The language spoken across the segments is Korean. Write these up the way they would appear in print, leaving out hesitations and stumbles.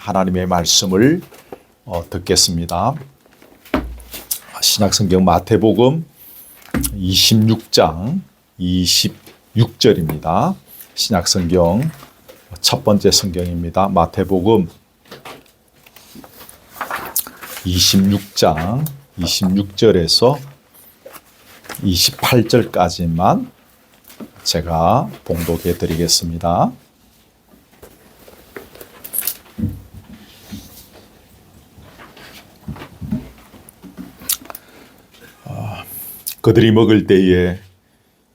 하나님의 말씀을 듣겠습니다. 신약성경 마태복음 26장 26절입니다. 신약성경 첫 번째 성경입니다. 마태복음 26장 26절에서 28절까지만 제가 봉독해 드리겠습니다. 그들이 먹을 때에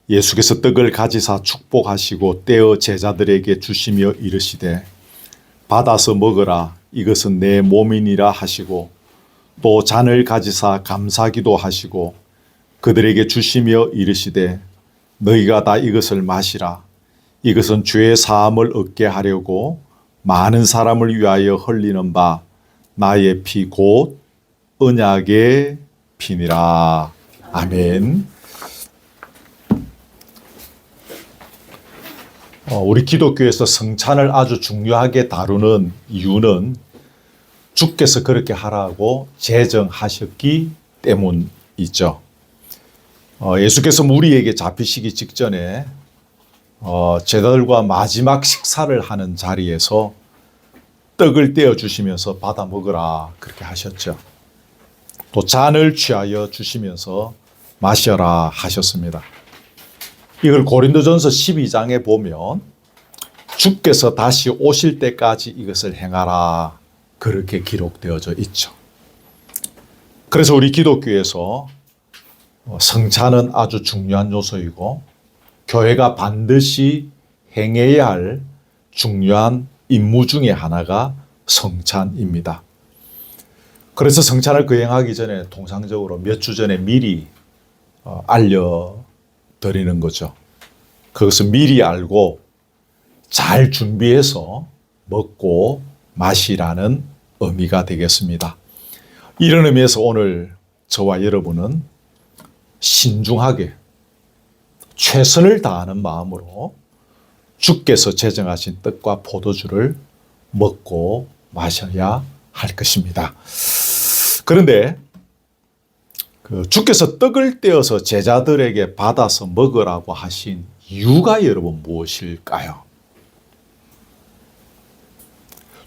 예수께서 떡을 가지사 축복하시고 떼어 제자들에게 주시며 이르시되 받아서 먹으라 이것은 내 몸이니라 하시고 또 잔을 가지사 감사기도 하시고 그들에게 주시며 이르시되 너희가 다 이것을 마시라 이것은 죄 사함을 얻게 하려고 많은 사람을 위하여 흘리는 바 나의 피 곧 언약의 피니라. 아멘. 우리 기독교에서 성찬을 아주 중요하게 다루는 이유는 주께서 그렇게 하라고 제정하셨기 때문이죠. 예수께서 우리에게 잡히시기 직전에 제자들과 마지막 식사를 하는 자리에서 떡을 떼어 주시면서 받아 먹으라 그렇게 하셨죠. 또 잔을 취하여 주시면서 마셔라 하셨습니다. 이걸 고린도전서 12장에 보면 주께서 다시 오실 때까지 이것을 행하라 그렇게 기록되어져 있죠. 그래서 우리 기독교에서 성찬은 아주 중요한 요소이고 교회가 반드시 행해야 할 중요한 임무 중에 하나가 성찬입니다. 그래서 성찬을 거행하기 전에 통상적으로 몇 주 전에 미리 알려드리는 거죠. 그것은 미리 알고 잘 준비해서 먹고 마시라는 의미가 되겠습니다. 이런 의미에서 오늘 저와 여러분은 신중하게 최선을 다하는 마음으로 주께서 제정하신 떡과 포도주를 먹고 마셔야 할 것입니다. 그런데 주께서 떡을 떼어서 제자들에게 받아서 먹으라고 하신 이유가 여러분 무엇일까요?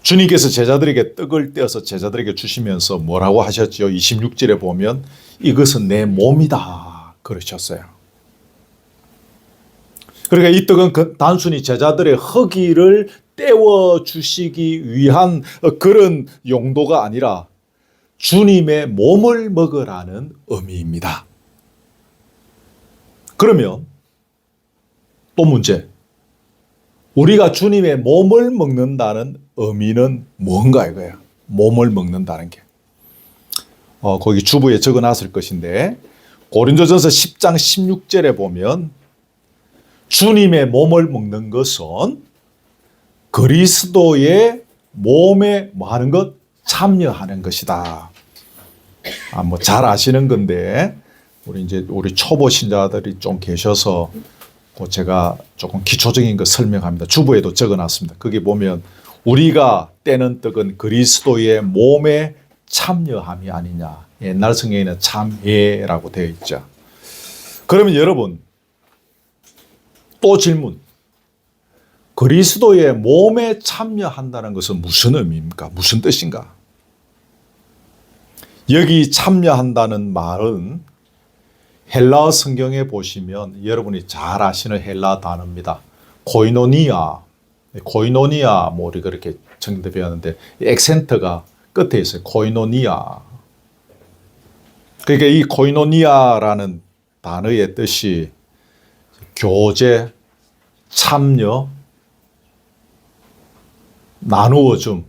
주님께서 제자들에게 떡을 떼어서 제자들에게 주시면서 뭐라고 하셨지요? 26절에 보면 이것은 내 몸이다 그러셨어요. 그러니까 이 떡은 단순히 제자들의 허기를 떼어주시기 위한 그런 용도가 아니라 주님의 몸을 먹으라는 의미입니다. 그러면 또 문제. 우리가 주님의 몸을 먹는다는 의미는 뭔가 이거예요. 몸을 먹는다는 게. 거기 주부에 적어놨을 것인데 고린도전서 10장 16절에 보면 주님의 몸을 먹는 것은 그리스도의 몸에 뭐 하는 것? 참여하는 것이다. 뭐 잘 아시는 건데 우리 초보 신자들이 좀 계셔서 제가 조금 기초적인 거 설명합니다. 주부에도 적어놨습니다. 거기 보면 우리가 떼는 떡은 그리스도의 몸에 참여함이 아니냐. 옛날 성경에는 참회라고 되어 있죠. 그러면 여러분 또 질문. 그리스도의 몸에 참여한다는 것은 무슨 의미입니까? 무슨 뜻인가? 여기 참여한다는 말은 헬라어 성경에 보시면 여러분이 잘 아시는 헬라어 단어입니다. 코이노니아. 코이노니아 뭐 우리가 그렇게 정답이었는데 액센트가 끝에 있어요. 코이노니아. 그러니까 이 코이노니아라는 단어의 뜻이 교제, 참여, 나누어줌,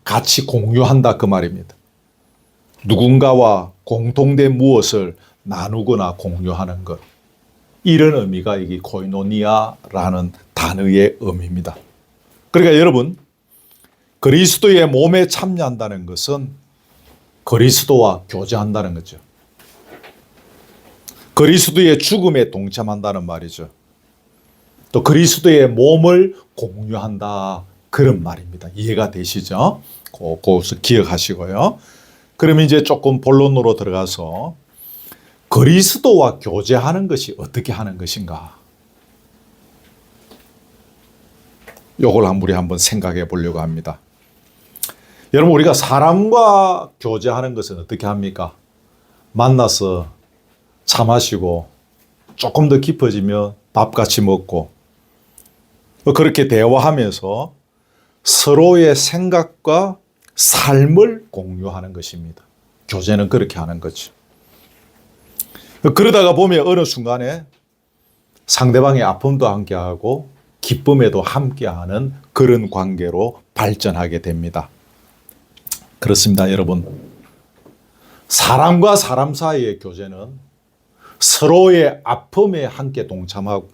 같이 공유한다 그 말입니다. 누군가와 공통된 무엇을 나누거나 공유하는 것. 이런 의미가 이 코이노니아라는 단어의 의미입니다. 그러니까 여러분, 그리스도의 몸에 참여한다는 것은 그리스도와 교제한다는 거죠. 그리스도의 죽음에 동참한다는 말이죠. 또 그리스도의 몸을 공유한다. 그런 말입니다. 이해가 되시죠? 그것을 기억하시고요. 그럼 이제 조금 본론으로 들어가서 그리스도와 교제하는 것이 어떻게 하는 것인가? 요걸 우리 한번 생각해 보려고 합니다. 여러분, 우리가 사람과 교제하는 것은 어떻게 합니까? 만나서 차 마시고 조금 더 깊어지면 밥 같이 먹고 그렇게 대화하면서 서로의 생각과 삶을 공유하는 것입니다. 교제는 그렇게 하는 거죠. 그러다가 보면 어느 순간에 상대방의 아픔도 함께하고 기쁨에도 함께하는 그런 관계로 발전하게 됩니다. 그렇습니다, 여러분. 사람과 사람 사이의 교제는 서로의 아픔에 함께 동참하고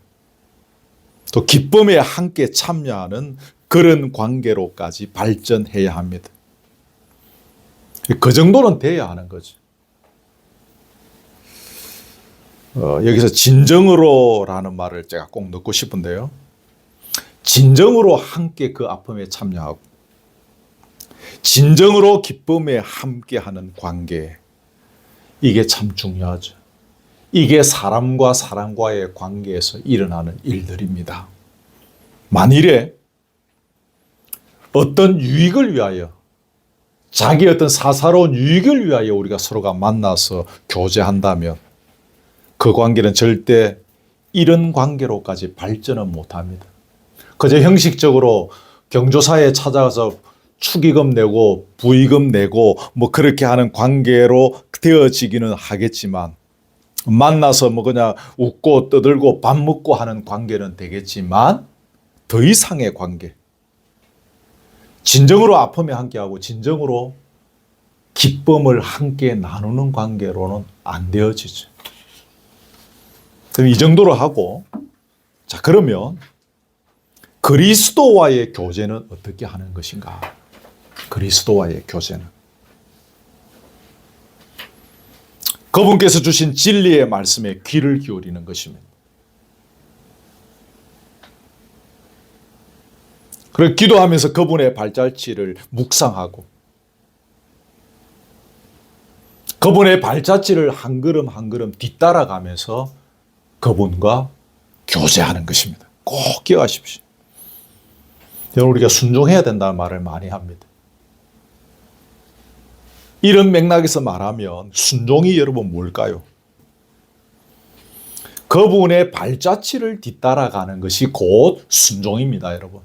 또 기쁨에 함께 참여하는 그런 관계로까지 발전해야 합니다. 그 정도는 돼야 하는 거죠. 여기서 진정으로라는 말을 제가 꼭 넣고 싶은데요. 진정으로 함께 그 아픔에 참여하고 진정으로 기쁨에 함께하는 관계, 이게 참 중요하죠. 이게 사람과 사람과의 관계에서 일어나는 일들입니다. 만일에 어떤 유익을 위하여, 자기 어떤 사사로운 유익을 위하여 우리가 서로가 만나서 교제한다면 그 관계는 절대 이런 관계로까지 발전은 못합니다. 그저 형식적으로 경조사에 찾아가서 축의금 내고 부의금 내고 뭐 그렇게 하는 관계로 되어지기는 하겠지만, 만나서 뭐 그냥 웃고 떠들고 밥 먹고 하는 관계는 되겠지만 더 이상의 관계, 진정으로 아픔에 함께하고 진정으로 기쁨을 함께 나누는 관계로는 안 되어지죠. 그럼 이 정도로 하고, 자, 그러면 그리스도와의 교제는 어떻게 하는 것인가? 그리스도와의 교제는 그분께서 주신 진리의 말씀에 귀를 기울이는 것입니다. 그리고 기도하면서 그분의 발자취를 묵상하고 그분의 발자취를 한 걸음 한 걸음 뒤따라가면서 그분과 교제하는 것입니다. 꼭 기억하십시오. 여러분, 우리가 순종해야 된다는 말을 많이 합니다. 이런 맥락에서 말하면 순종이 여러분 뭘까요? 그분의 발자취를 뒤따라가는 것이 곧 순종입니다, 여러분.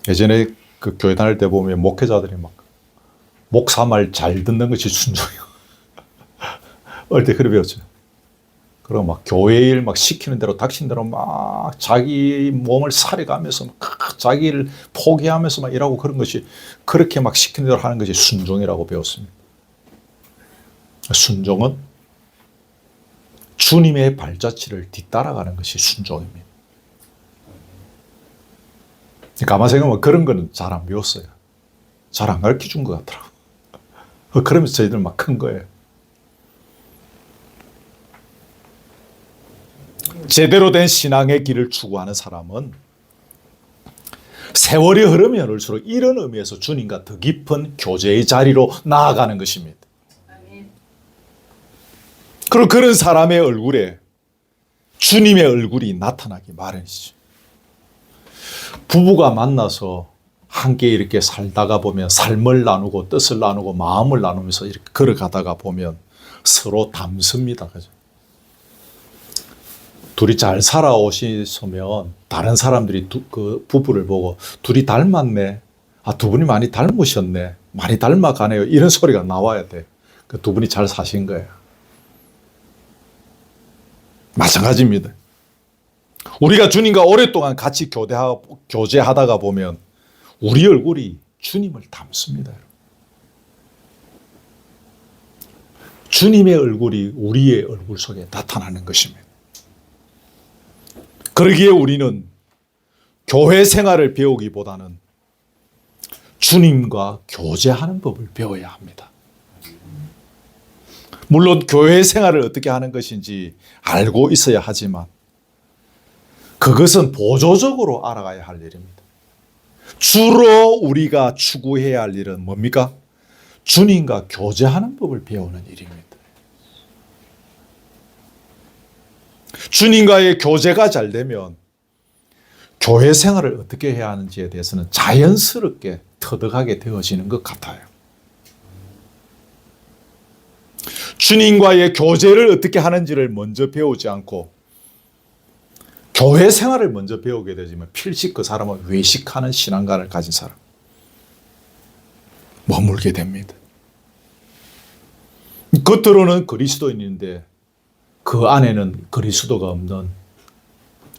예전에 그 교회 다닐 때 보면 목회자들이 막 목사 말 잘 듣는 것이 순종이요. 어릴 때 그래 배웠죠. 그리고 막 교회 일 막 시키는 대로 닥친 대로 막 자기 몸을 살해가면서 막 자기를 포기하면서 막 일하고 그런 것이, 그렇게 막 시키는 대로 하는 것이 순종이라고 배웠습니다. 순종은 주님의 발자취를 뒤따라가는 것이 순종입니다. 가만 생각하면 그런 거는 잘 안 배웠어요. 잘 안 가르쳐 준 것 같더라고요. 그러면서 저희들 막 큰 거예요. 제대로 된 신앙의 길을 추구하는 사람은 세월이 흐르면 흘수록 이런 의미에서 주님과 더 깊은 교제의 자리로 나아가는 것입니다. 그리고 그런 사람의 얼굴에 주님의 얼굴이 나타나기 마련이죠. 부부가 만나서 함께 이렇게 살다가 보면 삶을 나누고 뜻을 나누고 마음을 나누면서 이렇게 걸어가다가 보면 서로 닮습니다. 그죠? 둘이 잘 살아오시면 다른 사람들이 그 부부를 보고 둘이 닮았네. 아, 두 분이 많이 닮으셨네. 많이 닮아가네요. 이런 소리가 나와야 돼. 그 두 분이 잘 사신 거예요. 마찬가지입니다. 우리가 주님과 오랫동안 같이 교제하다가 보면 우리 얼굴이 주님을 닮습니다. 주님의 얼굴이 우리의 얼굴 속에 나타나는 것입니다. 그러기에 우리는 교회 생활을 배우기보다는 주님과 교제하는 법을 배워야 합니다. 물론 교회 생활을 어떻게 하는 것인지 알고 있어야 하지만 그것은 보조적으로 알아가야 할 일입니다. 주로 우리가 추구해야 할 일은 뭡니까? 주님과 교제하는 법을 배우는 일입니다. 주님과의 교제가 잘 되면 교회 생활을 어떻게 해야 하는지에 대해서는 자연스럽게 터득하게 되어지는 것 같아요. 주님과의 교제를 어떻게 하는지를 먼저 배우지 않고 교회 생활을 먼저 배우게 되지만 필시 그 사람은 외식하는 신앙관을 가진 사람 머물게 됩니다. 겉으로는 그리스도인인데 그 안에는 그리스도가 없는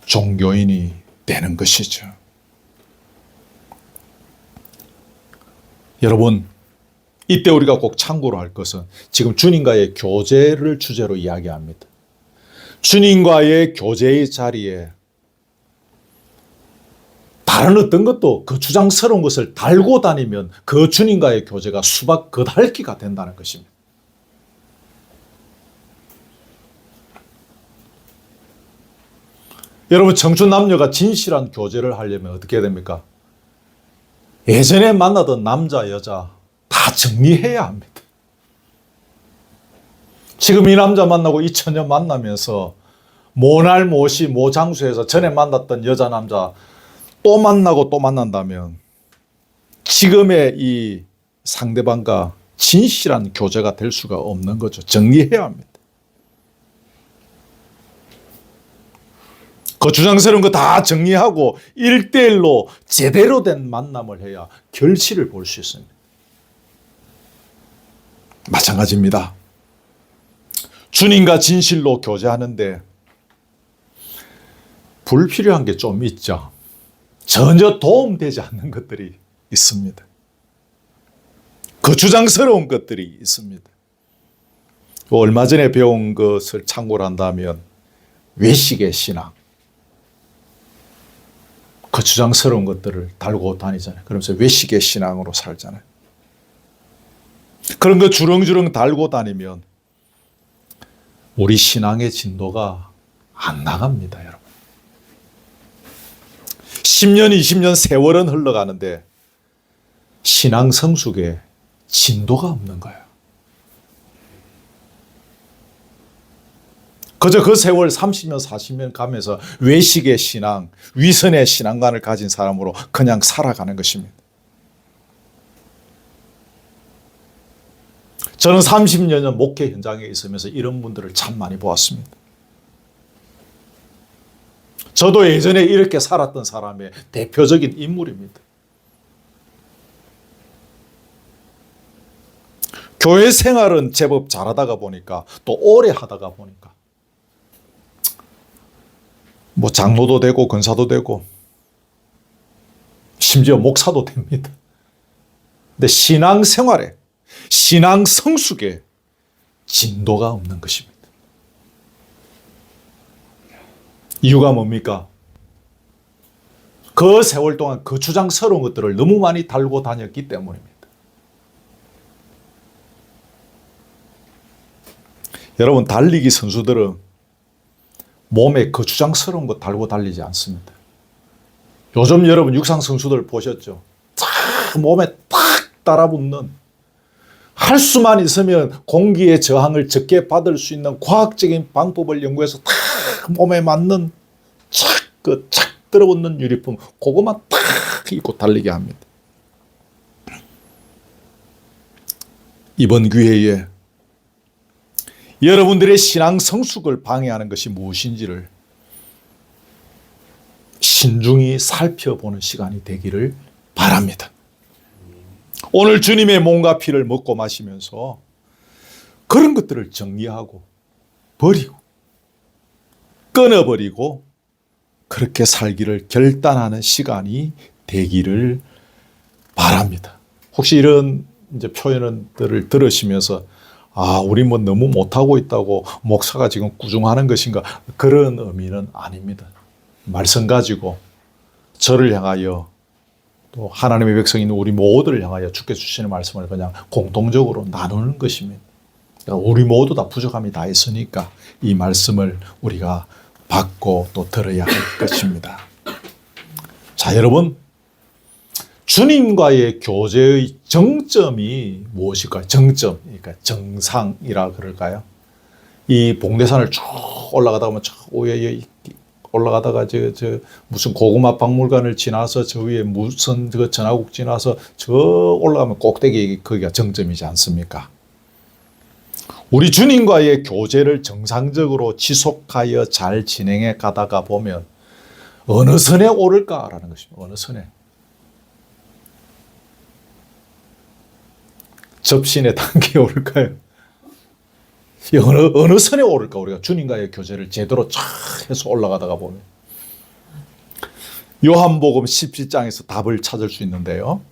종교인이 되는 것이죠. 여러분, 이때 우리가 꼭 참고로 할 것은 지금 주님과의 교제를 주제로 이야기합니다. 주님과의 교제의 자리에 다른 어떤 것도 그 주장스러운 것을 달고 다니면 그 주님과의 교제가 수박 겉핥기가 된다는 것입니다. 여러분, 청춘 남녀가 진실한 교제를 하려면 어떻게 해야 됩니까? 예전에 만나던 남자, 여자 다 정리해야 합니다. 지금 이 남자 만나고 이 처녀 만나면서 모날 모시 모장소에서 전에 만났던 여자, 남자 또 만나고 또 만난다면 지금의 이 상대방과 진실한 교제가 될 수가 없는 거죠. 정리해야 합니다. 그 주장스러운 거 다 정리하고 1대1로 제대로 된 만남을 해야 결실을 볼 수 있습니다. 마찬가지입니다. 주님과 진실로 교제하는데 불필요한 게 좀 있죠. 전혀 도움되지 않는 것들이 있습니다. 그 주장스러운 것들이 있습니다. 얼마 전에 배운 것을 참고를 한다면 외식의 신앙, 그 주장스러운 것들을 달고 다니잖아요. 그러면서 외식의 신앙으로 살잖아요. 그런 거 주렁주렁 달고 다니면 우리 신앙의 진도가 안 나갑니다, 여러분. 10년, 20년 세월은 흘러가는데 신앙 성숙에 진도가 없는 거예요. 그저 그 세월 30년, 40년 가면서 외식의 신앙, 위선의 신앙관을 가진 사람으로 그냥 살아가는 것입니다. 저는 30년 목회 현장에 있으면서 이런 분들을 참 많이 보았습니다. 저도 예전에 이렇게 살았던 사람의 대표적인 인물입니다. 교회 생활은 제법 잘하다가 보니까 또 오래 하다가 보니까 뭐 장로도 되고 권사도 되고 심지어 목사도 됩니다. 근데 신앙생활에 신앙 성숙에 진도가 없는 것입니다. 이유가 뭡니까? 그 세월 동안 그 주장스러운 것들을 너무 많이 달고 다녔기 때문입니다. 여러분, 달리기 선수들은 몸에 그 주장스러운 것 달고 달리지 않습니다. 요즘 여러분 육상 선수들 보셨죠? 딱 몸에 딱 달아붙는, 할 수만 있으면 공기의 저항을 적게 받을 수 있는 과학적인 방법을 연구해서 딱 몸에 맞는 착 들어붙는 유니폼, 그것만 딱 입고 달리게 합니다. 이번 기회에 여러분들의 신앙 성숙을 방해하는 것이 무엇인지를 신중히 살펴보는 시간이 되기를 바랍니다. 오늘 주님의 몸과 피를 먹고 마시면서 그런 것들을 정리하고 버리고 끊어버리고 그렇게 살기를 결단하는 시간이 되기를 바랍니다. 혹시 이런 이제 표현들을 들으시면서 우리 뭐 너무 못하고 있다고 목사가 지금 꾸중하는 것인가, 그런 의미는 아닙니다. 말씀 가지고 저를 향하여 또 하나님의 백성인 우리 모두를 향하여 주께 주시는 말씀을 그냥 공통적으로 나누는 것입니다. 우리 모두 다 부족함이 다 있으니까 이 말씀을 우리가 받고 또 들어야 할 것입니다. 자, 여러분, 주님과의 교제의 정점이 무엇일까요? 정점, 그러니까 정상이라 그럴까요? 이 봉대산을 쭉 올라가다 보면 저 위에 올라가다가 무슨 고구마 박물관을 지나서 저 위에 무슨 그 전화국 지나서 저 올라가면 꼭대기 거기가 정점이지 않습니까? 우리 주님과의 교제를 정상적으로 지속하여 잘 진행해 가다가 보면 어느 선에 오를까라는 것입니다. 어느 선에. 접신의 단계에 오를까요? 어느 선에 오를까? 우리가 주님과의 교제를 제대로 쫙 해서 올라가다가 보면. 요한복음 17장에서 답을 찾을 수 있는데요.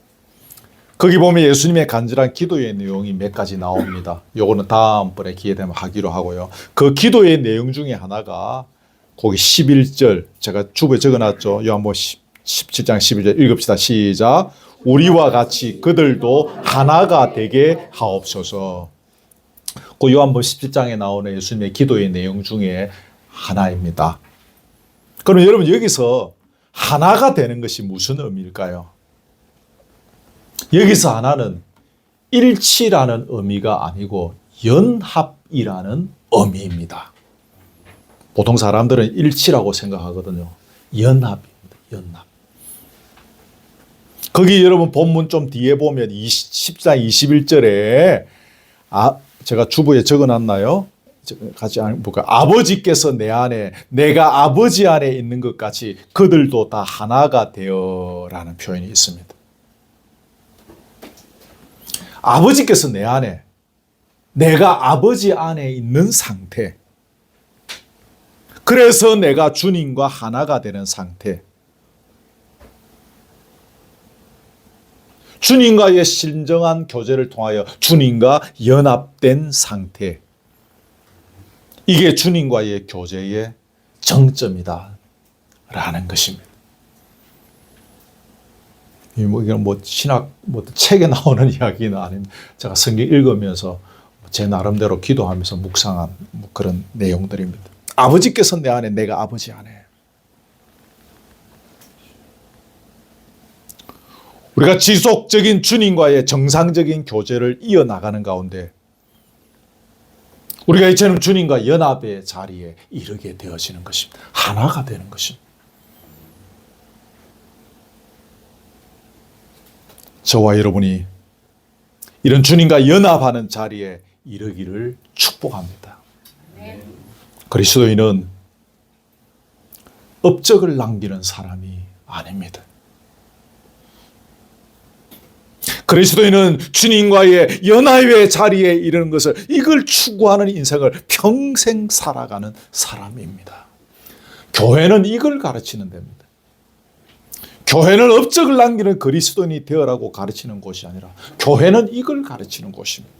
거기 보면 예수님의 간절한 기도의 내용이 몇 가지 나옵니다. 요거는 다음번에 기회 되면 하기로 하고요. 그 기도의 내용 중에 하나가 거기 11절, 제가 주부에 적어놨죠. 요한복음 17장 11절 읽읍시다. 시작. 우리와 같이 그들도 하나가 되게 하옵소서. 그 요한복음 17장에 나오는 예수님의 기도의 내용 중에 하나입니다. 그럼 여러분, 여기서 하나가 되는 것이 무슨 의미일까요? 여기서 하나는 일치라는 의미가 아니고 연합이라는 의미입니다. 보통 사람들은 일치라고 생각하거든요. 연합입니다. 연합. 거기 여러분 본문 좀 뒤에 보면 10장 21절에 제가 주부에 적어놨나요? 같이 볼까요? 아버지께서 내 안에, 내가 아버지 안에 있는 것 같이 그들도 다 하나가 되어라는 표현이 있습니다. 아버지께서 내 안에, 내가 아버지 안에 있는 상태. 그래서 내가 주님과 하나가 되는 상태. 주님과의 신정한 교제를 통하여 주님과 연합된 상태. 이게 주님과의 교제의 정점이다 라는 것입니다. 이건 신학 책에 나오는 이야기는 아닙니다. 제가 성경 읽으면서 제 나름대로 기도하면서 묵상한 그런 내용들입니다. 아버지께서 내 안에, 내가 아버지 안에. 우리가 지속적인 주님과의 정상적인 교제를 이어나가는 가운데 우리가 이제는 주님과 연합의 자리에 이르게 되어지는 것입니다. 하나가 되는 것입니다. 저와 여러분이 이런 주님과 연합하는 자리에 이르기를 축복합니다. 그리스도인은 업적을 남기는 사람이 아닙니다. 그리스도인은 주님과의 연합의 자리에 이르는 것을, 이걸 추구하는 인생을 평생 살아가는 사람입니다. 교회는 이걸 가르치는 데입니다. 교회는 업적을 남기는 그리스도인이 되어라고 가르치는 곳이 아니라 교회는 이걸 가르치는 곳입니다.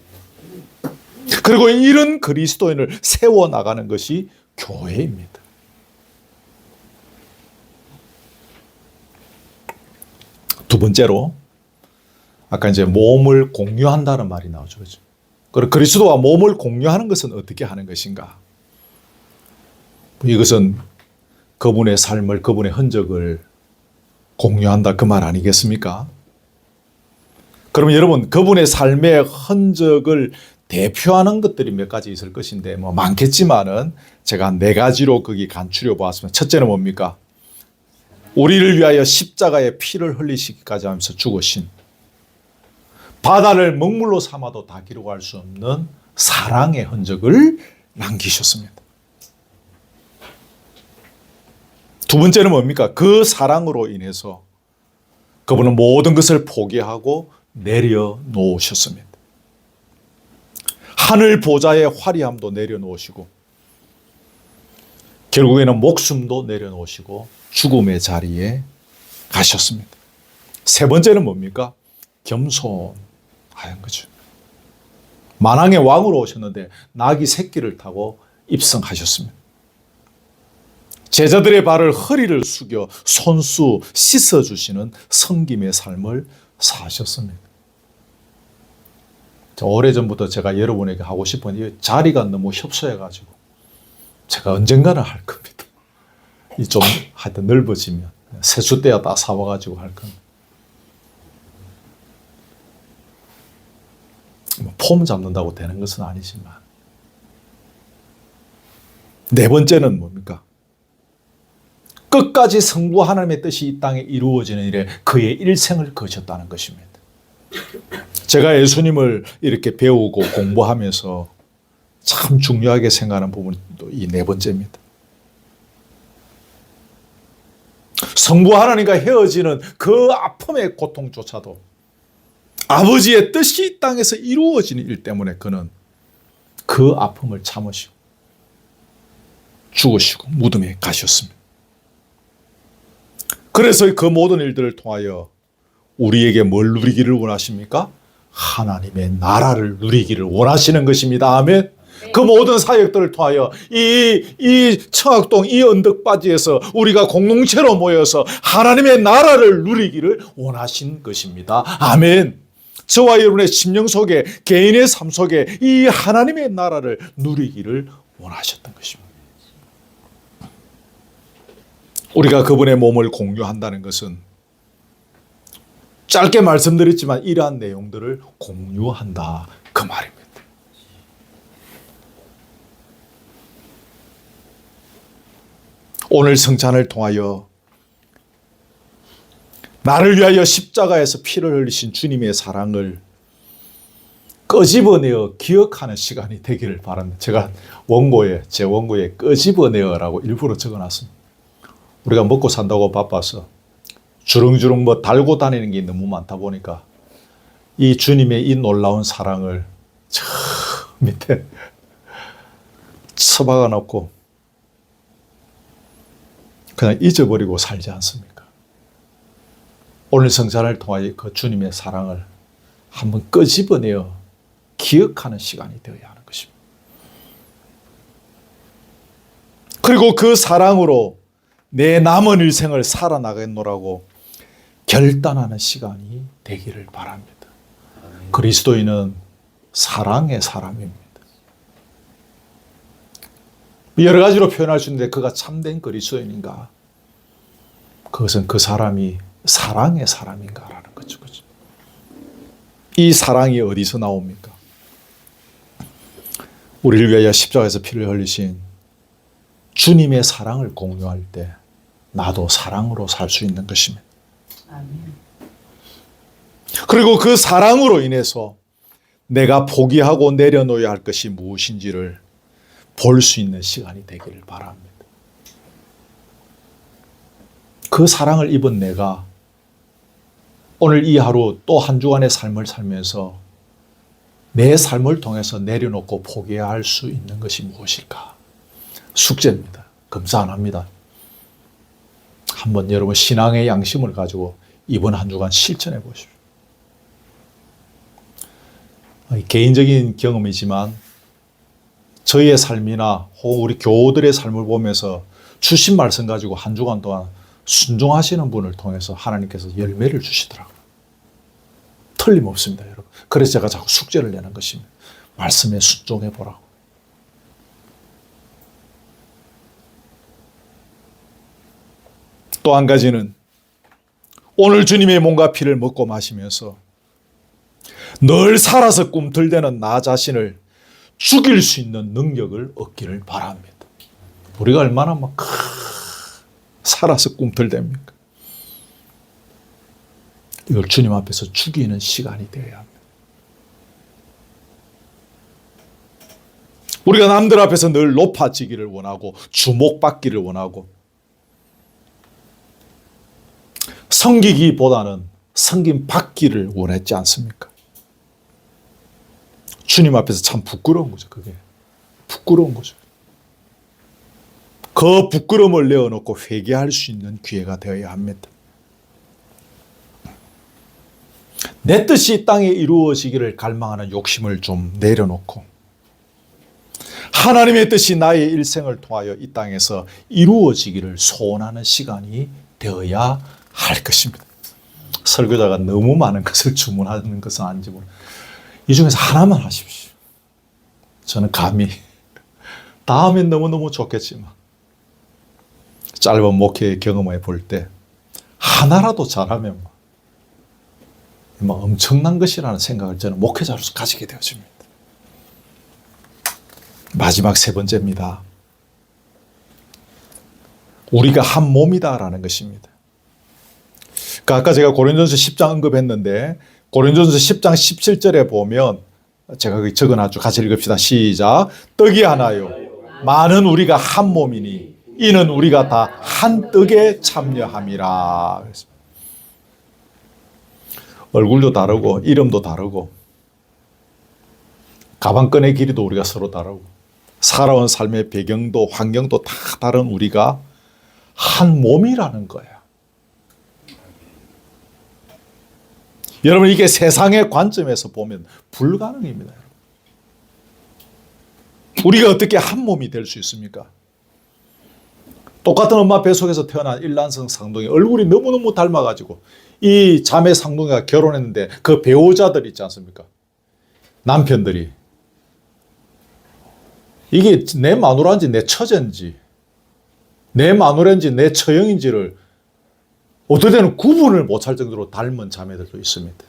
그리고 이런 그리스도인을 세워나가는 것이 교회입니다. 두 번째로, 아까 이제 몸을 공유한다는 말이 나오죠. 그렇죠? 그리고 그리스도와 몸을 공유하는 것은 어떻게 하는 것인가? 이것은 그분의 삶을, 그분의 흔적을 공유한다, 그 말 아니겠습니까? 그러면 여러분, 그분의 삶의 흔적을 대표하는 것들이 몇 가지 있을 것인데 많겠지만은 제가 한 4가지로 거기 간추려 보았습니다. 첫째는 뭡니까? 우리를 위하여 십자가에 피를 흘리시기까지 하면서 죽으신, 바다를 먹물로 삼아도 다 기록할 수 없는 사랑의 흔적을 남기셨습니다. 두 번째는 뭡니까? 그 사랑으로 인해서 그분은 모든 것을 포기하고 내려놓으셨습니다. 하늘 보좌의 화려함도 내려놓으시고 결국에는 목숨도 내려놓으시고 죽음의 자리에 가셨습니다. 세 번째는 뭡니까? 겸손하는 거죠. 만왕의 왕으로 오셨는데 나귀 새끼를 타고 입성하셨습니다. 제자들의 발을, 허리를 숙여 손수 씻어주시는 섬김의 삶을 사셨습니다. 오래전부터 제가 여러분에게 하고 싶은 이 자리가 너무 협소해가지고 제가 언젠가는 할 겁니다. 이 좀 하여튼 넓어지면 세숫대야 다 사와가지고 할 겁니다. 폼 잡는다고 되는 것은 아니지만. 네 번째는 뭡니까? 끝까지 성부 하나님의 뜻이 이 땅에 이루어지는 일에 그의 일생을 거셨다는 것입니다. 제가 예수님을 이렇게 배우고 공부하면서 참 중요하게 생각하는 부분도 이 네 번째입니다. 성부 하나님과 헤어지는 그 아픔의 고통조차도 아버지의 뜻이 이 땅에서 이루어지는 일 때문에 그는 그 아픔을 참으시고 죽으시고 무덤에 가셨습니다. 그래서 그 모든 일들을 통하여 우리에게 뭘 누리기를 원하십니까? 하나님의 나라를 누리기를 원하시는 것입니다. 아멘. 그 모든 사역들을 통하여 이 청학동 이 언덕바지에서 우리가 공동체로 모여서 하나님의 나라를 누리기를 원하신 것입니다. 아멘. 저와 여러분의 심령 속에 개인의 삶 속에 이 하나님의 나라를 누리기를 원하셨던 것입니다. 우리가 그분의 몸을 공유한다는 것은 짧게 말씀드렸지만 이러한 내용들을 공유한다 그 말입니다. 오늘 성찬을 통하여 나를 위하여 십자가에서 피를 흘리신 주님의 사랑을 끄집어내어 기억하는 시간이 되기를 바랍니다. 제가 제 원고에 끄집어내어라고 일부러 적어놨습니다. 우리가 먹고 산다고 바빠서 주렁주렁 달고 다니는 게 너무 많다 보니까 이 주님의 이 놀라운 사랑을 저 밑에 처박아 놓고 그냥 잊어버리고 살지 않습니까? 오늘 성찬을 통하여 그 주님의 사랑을 한번 끄집어내어 기억하는 시간이 되어야 하는 것입니다. 그리고 그 사랑으로 내 남은 일생을 살아나겠노라고 결단하는 시간이 되기를 바랍니다. 그리스도인은 사랑의 사람입니다. 여러 가지로 표현할 수 있는데 그가 참된 그리스도인인가? 그것은 그 사람이 사랑의 사람인가라는 거죠. 이 사랑이 어디서 나옵니까? 우리를 위하여 십자가에서 피를 흘리신 주님의 사랑을 공유할 때 나도 사랑으로 살 수 있는 것입니다. 그리고 그 사랑으로 인해서 내가 포기하고 내려놓아야 할 것이 무엇인지를 볼 수 있는 시간이 되기를 바랍니다. 그 사랑을 입은 내가 오늘 이 하루 또 한 주간의 삶을 살면서 내 삶을 통해서 내려놓고 포기해야 할 수 있는 것이 무엇일까? 숙제입니다. 검사 안 합니다. 한번 여러분 신앙의 양심을 가지고 이번 한 주간 실천해 보십시오. 개인적인 경험이지만 저희의 삶이나 혹은 우리 교우들의 삶을 보면서 주신 말씀 가지고 한 주간 동안 순종하시는 분을 통해서 하나님께서 열매를 주시더라고요. 틀림없습니다, 여러분. 그래서 제가 자꾸 숙제를 내는 것입니다. 말씀에 순종해 보라고. 또 한 가지는 오늘 주님의 몸과 피를 먹고 마시면서 늘 살아서 꿈틀대는 나 자신을 죽일 수 있는 능력을 얻기를 바랍니다. 우리가 얼마나 막 살아서 꿈틀댑니까? 이걸 주님 앞에서 죽이는 시간이 되어야 합니다. 우리가 남들 앞에서 늘 높아지기를 원하고 주목받기를 원하고 섬기기보다는 섬김받기를 원했지 않습니까? 주님 앞에서 참 부끄러운 거죠. 그게 부끄러운 거죠. 그 부끄러움을 내어놓고 회개할 수 있는 기회가 되어야 합니다. 내 뜻이 이 땅에 이루어지기를 갈망하는 욕심을 좀 내려놓고 하나님의 뜻이 나의 일생을 통하여 이 땅에서 이루어지기를 소원하는 시간이 되어야 할 것입니다. 설교자가 너무 많은 것을 주문하는 것은 아닌지 모르겠습니다. 이 중에서 하나만 하십시오. 저는 감히 다음엔 너무너무 좋겠지만 짧은 목회 경험해 볼 때 하나라도 잘하면 엄청난 것이라는 생각을 저는 목회자로서 가지게 되어집니다. 마지막 세 번째입니다. 우리가 한 몸이다라는 것입니다. 그러니까 아까 제가 고린도전서 10장 언급했는데 고린도전서 10장 17절에 보면 제가 거기 적어놨죠. 같이 읽읍시다. 시작. 떡이 하나요. 많은 우리가 한 몸이니 이는 우리가 다 한 떡에 참여함이라. 얼굴도 다르고 이름도 다르고 가방끈의 길이도 우리가 서로 다르고 살아온 삶의 배경도 환경도 다 다른 우리가 한 몸이라는 거야. 여러분 이게 세상의 관점에서 보면 불가능입니다. 우리가 어떻게 한 몸이 될 수 있습니까? 똑같은 엄마 뱃속에서 태어난 일란성 상동이 얼굴이 너무너무 닮아가지고 이 자매 상동이가 결혼했는데 그 배우자들 있지 않습니까? 남편들이 이게 내 마누라인지 내 처제인지 내 마누라인지 내 처형인지를 어떨 때는 구분을 못할 정도로 닮은 자매들도 있습니다.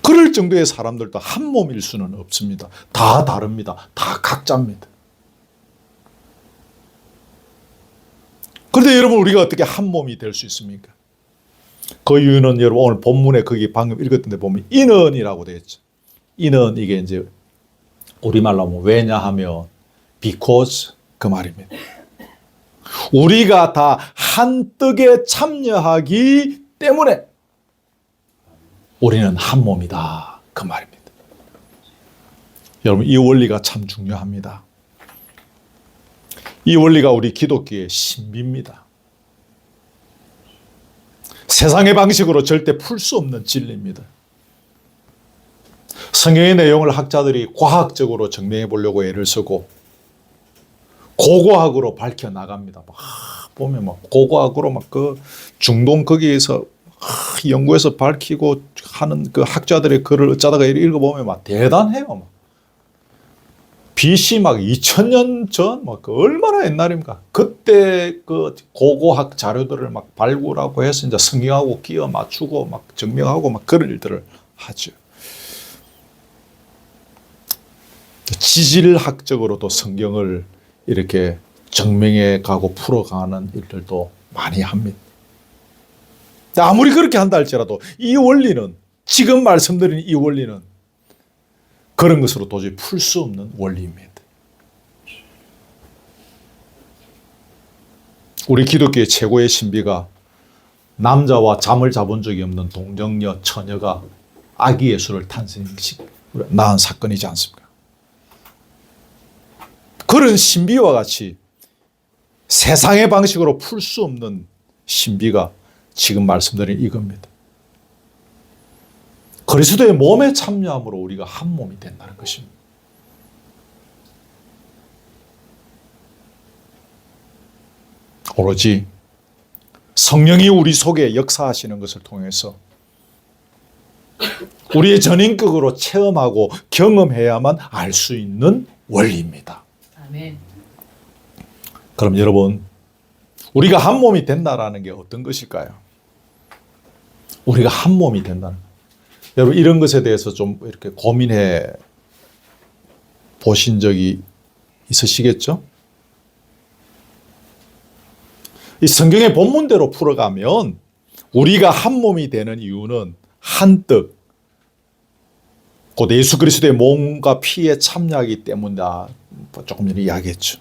그럴 정도의 사람들도 한 몸일 수는 없습니다. 다 다릅니다. 다 각자입니다. 그런데 여러분 우리가 어떻게 한 몸이 될 수 있습니까? 그 이유는 여러분 오늘 본문에 거기 방금 읽었던 데 보면 인언이라고 되어 있죠. 인언 이게 이제 우리말로 하면 왜냐하면 because 그 말입니다. 우리가 다 한 떡에 참여하기 때문에 우리는 한 몸이다. 그 말입니다. 여러분 이 원리가 참 중요합니다. 이 원리가 우리 기독교의 신비입니다. 세상의 방식으로 절대 풀 수 없는 진리입니다. 성경의 내용을 학자들이 과학적으로 증명해 보려고 애를 쓰고 고고학으로 밝혀 나갑니다. 보면 고고학으로 그 중동 거기에서 연구해서 밝히고 하는 그 학자들의 글을 어쩌다가 읽어보면 대단해요. BC 2000년 전, 그 얼마나 옛날입니까? 그때 그 고고학 자료들을 발굴하고 해서 이제 성경하고 끼워 맞추고 증명하고 그런 일들을 하죠. 지질학적으로도 성경을 이렇게 증명해 가고 풀어가는 일들도 많이 합니다. 아무리 그렇게 한다 할지라도 이 원리는 지금 말씀드린 이 원리는 그런 것으로 도저히 풀 수 없는 원리입니다. 우리 기독교의 최고의 신비가 남자와 잠을 자본 적이 없는 동정녀 처녀가 아기 예수를 낳은 사건이지 않습니까? 그런 신비와 같이 세상의 방식으로 풀 수 없는 신비가 지금 말씀드린 이겁니다. 그리스도의 몸에 참여함으로 우리가 한 몸이 된다는 것입니다. 오로지 성령이 우리 속에 역사하시는 것을 통해서 우리의 전인격으로 체험하고 경험해야만 알 수 있는 원리입니다. 아멘. 그럼 여러분, 우리가 한 몸이 된다라는 게 어떤 것일까요? 우리가 한 몸이 된다는 것. 여러분 이런 것에 대해서 좀 이렇게 고민해 보신 적이 있으시겠죠? 이 성경의 본문대로 풀어가면 우리가 한 몸이 되는 이유는 한 떡, 곧 예수 그리스도의 몸과 피에 참여하기 때문이다. 조금 전에 이야기했죠.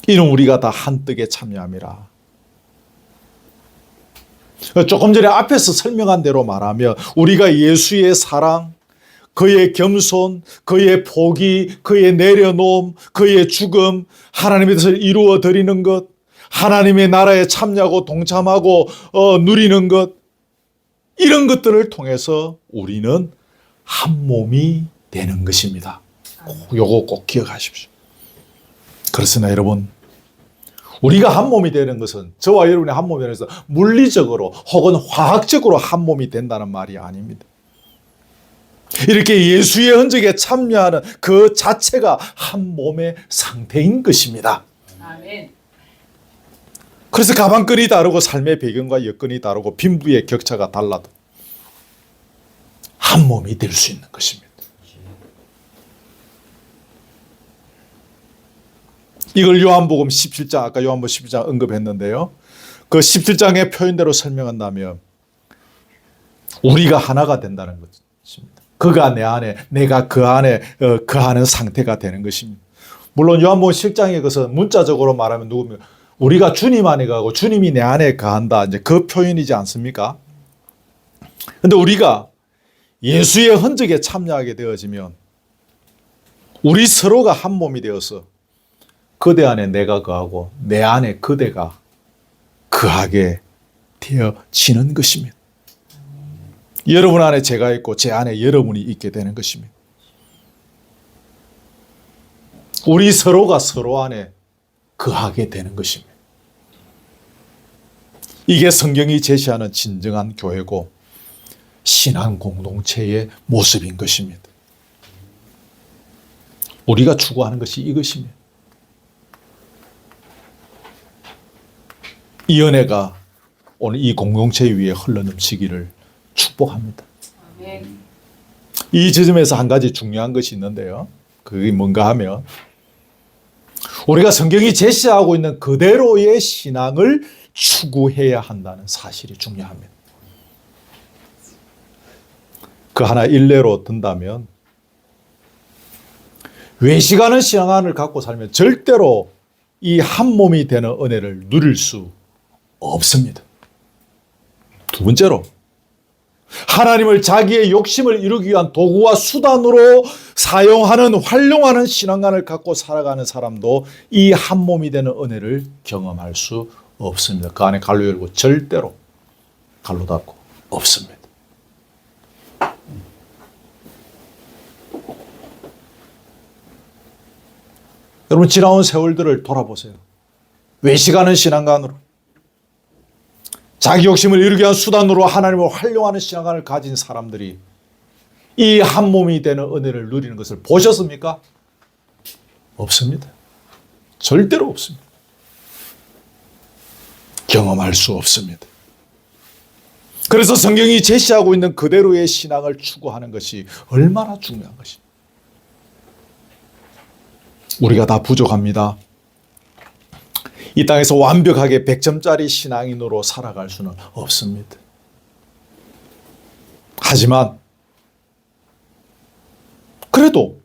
이는 우리가 다 한 떡에 참여함이라. 조금 전에 앞에서 설명한 대로 말하면 우리가 예수의 사랑, 그의 겸손, 그의 포기, 그의 내려놓음, 그의 죽음, 하나님의 뜻을 이루어 드리는 것, 하나님의 나라에 참여하고 동참하고 누리는 것, 이런 것들을 통해서 우리는 한 몸이 되는 것입니다. 요거 꼭 기억하십시오. 그렇습니다, 여러분. 우리가 한 몸이 되는 것은 저와 여러분이 한 몸이 되는 것은 물리적으로 혹은 화학적으로 한 몸이 된다는 말이 아닙니다. 이렇게 예수의 흔적에 참여하는 그 자체가 한 몸의 상태인 것입니다. 아멘. 그래서 가방끈이 다르고 삶의 배경과 여건이 다르고 빈부의 격차가 달라도 한 몸이 될 수 있는 것입니다. 이걸 요한복음 17장, 아까 요한복음 17장 언급했는데요. 그 17장의 표현대로 설명한다면 우리가 하나가 된다는 것입니다. 그가 내 안에, 내가 그 안에 거하는 상태가 되는 것입니다. 물론 요한복음 17장의 것은 문자적으로 말하면 누굽니까? 우리가 주님 안에 가고 주님이 내 안에 거한다. 이제 그 표현이지 않습니까? 그런데 우리가 예수의 흔적에 참여하게 되어지면 우리 서로가 한 몸이 되어서 그대 안에 내가 거하고 내 안에 그대가 거하게 되어지는 것입니다. 여러분 안에 제가 있고 제 안에 여러분이 있게 되는 것입니다. 우리 서로가 서로 안에 거하게 되는 것입니다. 이게 성경이 제시하는 진정한 교회고 신앙 공동체의 모습인 것입니다. 우리가 추구하는 것이 이것입니다. 이 은혜가 오늘 이 공동체 위에 흘러넘치기를 축복합니다. 아멘. 이 지점에서 한 가지 중요한 것이 있는데요. 그게 뭔가 하면 우리가 성경이 제시하고 있는 그대로의 신앙을 추구해야 한다는 사실이 중요합니다. 그 하나 일례로 든다면 외식하는 신앙을 갖고 살면 절대로 이 한 몸이 되는 은혜를 누릴 수 없습니다. 두 번째로 하나님을 자기의 욕심을 이루기 위한 도구와 수단으로 사용하는 활용하는 신앙관을 갖고 살아가는 사람도 이 한 몸이 되는 은혜를 경험할 수 없습니다. 그 안에 갈로 열고 절대로 갈로 닫고 없습니다. 여러분 지나온 세월들을 돌아보세요. 외식하는 신앙관으로 자기 욕심을 이루기 위한 수단으로 하나님을 활용하는 신앙관을 가진 사람들이 이 한 몸이 되는 은혜를 누리는 것을 보셨습니까? 없습니다. 절대로 없습니다. 경험할 수 없습니다. 그래서 성경이 제시하고 있는 그대로의 신앙을 추구하는 것이 얼마나 중요한 것입니다. 우리가 다 부족합니다. 이 땅에서 완벽하게 100점짜리 신앙인으로 살아갈 수는 없습니다. 하지만 그래도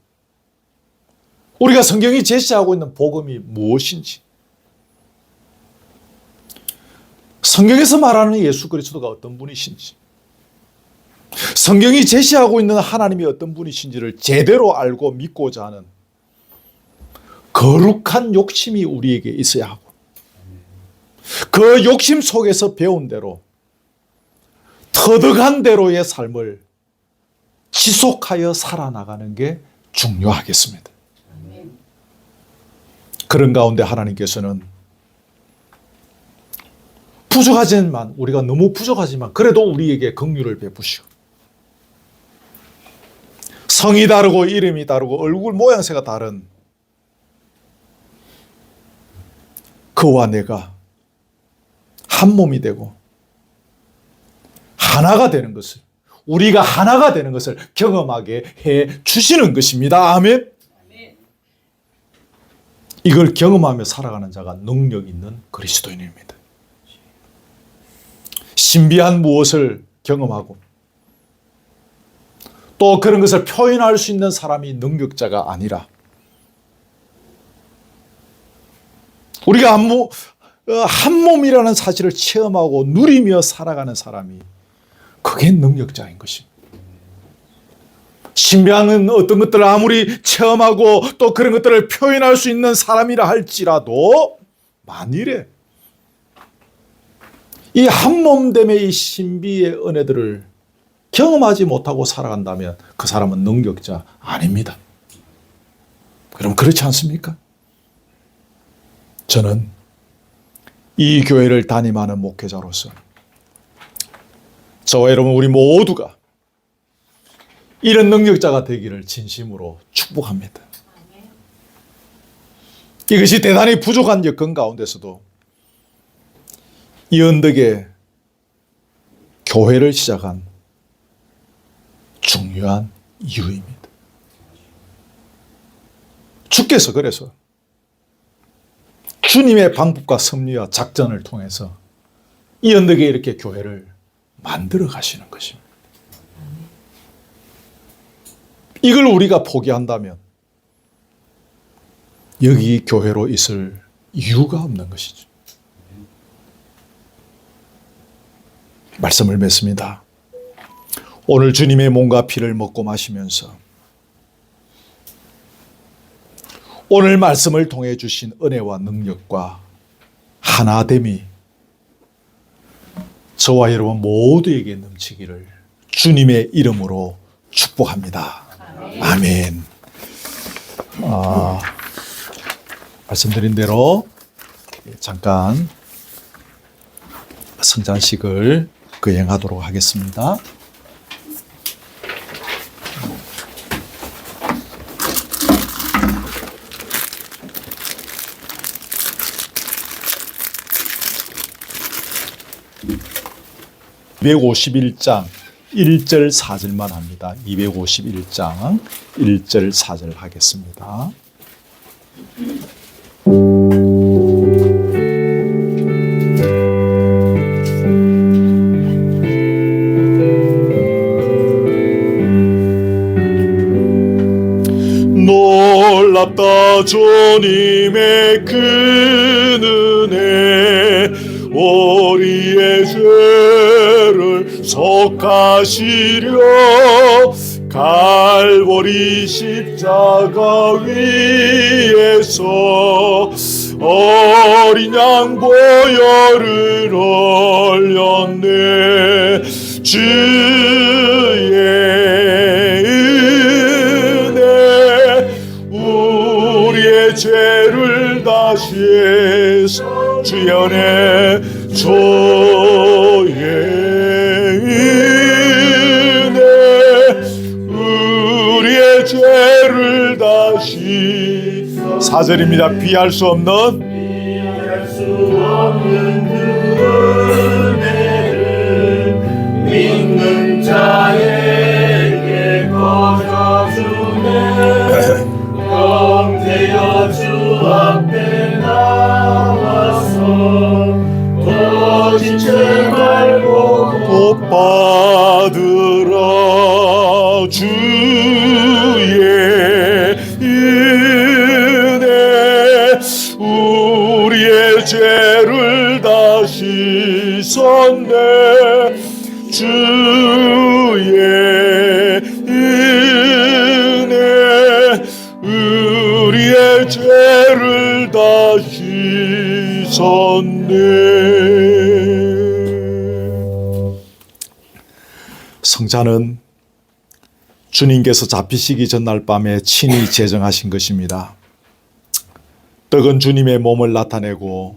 우리가 성경이 제시하고 있는 복음이 무엇인지, 성경에서 말하는 예수 그리스도가 어떤 분이신지, 성경이 제시하고 있는 하나님이 어떤 분이신지를 제대로 알고 믿고자 하는 거룩한 욕심이 우리에게 있어야 하고, 그 욕심 속에서 배운 대로 터득한 대로의 삶을 지속하여 살아나가는 게 중요하겠습니다. 그런 가운데 하나님께서는 부족하지만, 우리가 너무 부족하지만 그래도 우리에게 긍휼을 베푸시고, 성이 다르고 이름이 다르고 얼굴 모양새가 다른 그와 내가 한 몸이 되고 하나가 되는 것을, 우리가 하나가 되는 것을 경험하게 해 주시는 것입니다. 아멘. 이걸 경험하며 살아가는 자가 능력 있는 그리스도인입니다. 신비한 무엇을 경험하고 또 그런 것을 표현할 수 있는 사람이 능력자가 아니라, 우리가 한 몸이라는 사실을 체험하고 누리며 살아가는 사람이 그게 능력자인 것입니다. 신비한 어떤 것들을 아무리 체험하고 또 그런 것들을 표현할 수 있는 사람이라 할지라도 만일에 이 한 몸됨의 이 신비의 은혜들을 경험하지 못하고 살아간다면 그 사람은 능력자 아닙니다. 그럼 그렇지 않습니까? 저는 이 교회를 담임하는 목회자로서 저와 여러분 우리 모두가 이런 능력자가 되기를 진심으로 축복합니다. 이것이 대단히 부족한 여건 가운데서도 이 언덕에 교회를 시작한 중요한 이유입니다. 주께서 그래서 주님의 방법과 섭리와 작전을 통해서 이 언덕에 이렇게 교회를 만들어 가시는 것입니다. 이걸 우리가 포기한다면 여기 교회로 있을 이유가 없는 것이죠. 말씀을 맺습니다. 오늘 주님의 몸과 피를 먹고 마시면서 오늘 말씀을 통해 주신 은혜와 능력과 하나됨이 저와 여러분 모두에게 넘치기를 주님의 이름으로 축복합니다. 아멘. 말씀드린 대로 잠깐 성찬식을 거행하도록 하겠습니다. (251장) 1절 4절만 합니다. 251장 1절 4절 하겠습니다. 놀랍다 주님의 큰 은혜 우리의 죄를 속하시려 갈보리 십자가 위에서 어린 양 보혈을 흘렸네. 주의 은혜 우리의 죄를 다시 해서 주의 은혜 주의 은혜 우리의 죄를 다시 4절입니다. 비할 수 없는 그 은혜를 믿는 자에게 거저주네. 영세여 주 앞에 나와서 거짓 죄 말고 복 받으라. 주의 은혜 우리의 죄를 다시 섰네. 주의 은혜 우리의 죄를 다시 섰네. 성찬은 주님께서 잡히시기 전날 밤에 친히 제정하신 것입니다. 떡은 주님의 몸을 나타내고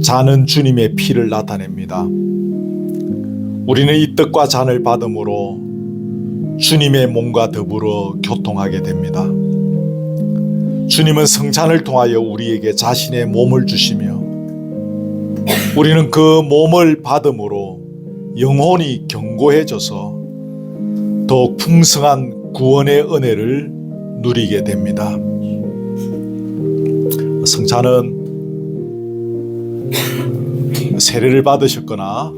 잔은 주님의 피를 나타냅니다. 우리는 이 떡과 잔을 받음으로 주님의 몸과 더불어 교통하게 됩니다. 주님은 성찬을 통하여 우리에게 자신의 몸을 주시며 우리는 그 몸을 받음으로 영혼이 견고해져서 더욱 풍성한 구원의 은혜를 누리게 됩니다. 성찬은 세례를 받으셨거나